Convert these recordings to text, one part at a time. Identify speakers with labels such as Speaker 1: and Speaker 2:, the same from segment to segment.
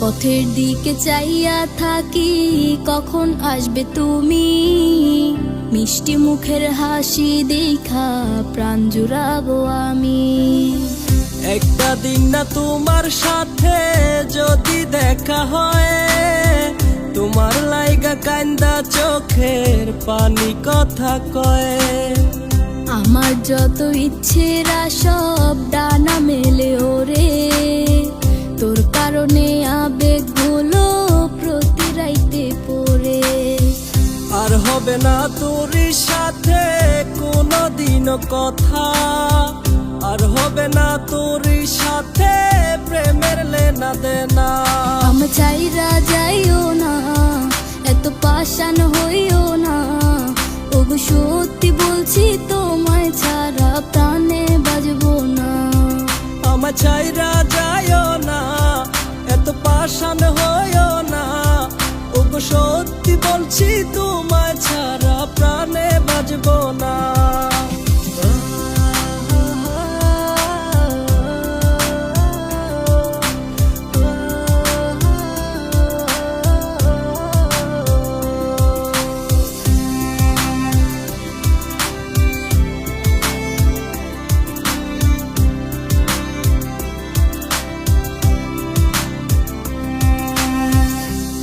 Speaker 1: পথের দিকে চাইয়া থাকি, কখন আসবে তুমি। মিষ্টি মুখের হাসি দেখা প্রাণ জুড়াবো আমি।
Speaker 2: একটা দিন না তোমার সাথে যদি দেখা হয়, তোমার লাইগা কান্দা চোখের পানি কথা কয়।
Speaker 1: আমার যত ইচ্ছেরা সব ডানা মেলে ওরে, তোর কারণে আবেগগুলো প্রতি রাইতে পড়ে।
Speaker 2: আর হবে না তোর সাথে কোনোদিনও কথা, আর হবে না তোর সাথে প্রেমের লেনা দেনা।
Speaker 1: আমি চাইরা যাইও না, এত পাষাণ হইও না। ওগো সত্যি বলছি, তোমায় ছাড়া প্রাণে বাজবো না।
Speaker 2: আমার চাইরা যাইও না, এত পাষাণ হইও না। ওগো সত্যি বলছি, তোমায় ছাড়া প্রাণে বাজবো না।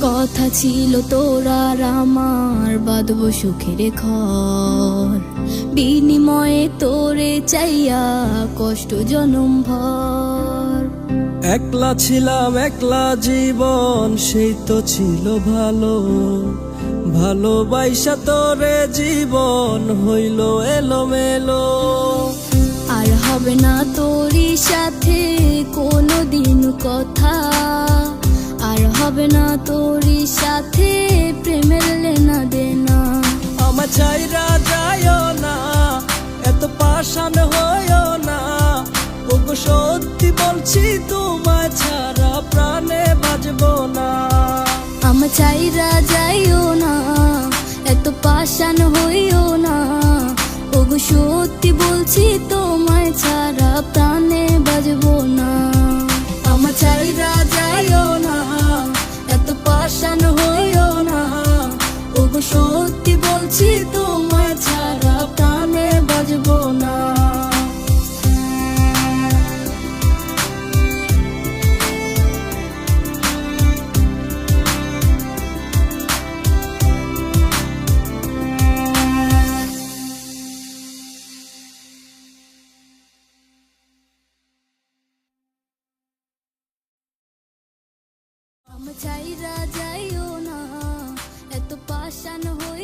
Speaker 1: কথা ছিল তোর আর আমার, বাঁধবো সুখের ঘর। বিনিময়ে তোরে চাইয়া কষ্ট জনম ভর।
Speaker 2: একলা ছিলাম একলা জীবন, সেই তো ছিল ভালো। ভালোবাসা তোরে জীবন হইল এলোমেলো।
Speaker 1: আর হবে না তোরই সাথে কোনোদিন কথা, আর হবে না তোরই সাথে প্রেমের লেনা দেনা।
Speaker 2: আমার চাইরা যাইও না, এত পাষাণ হইও না। ওগো সত্যি বলছি, তোমায় ছাড়া প্রাণে বাজবো না।
Speaker 1: আমার চাইরা যাইও না, এত পাষাণ হইও না। ওগো সত্যি বলছি, তোমায় ছাড়া প্রাণে বাজবো না। আমার চাইরা যাইও না, এত পাষাণ হইও না। ওগো সত্যি বলছি, তোমায় ছাড়া প্রাণে বাজবো না। আমার চাইরা যাইও না, এত পাষাণ হইও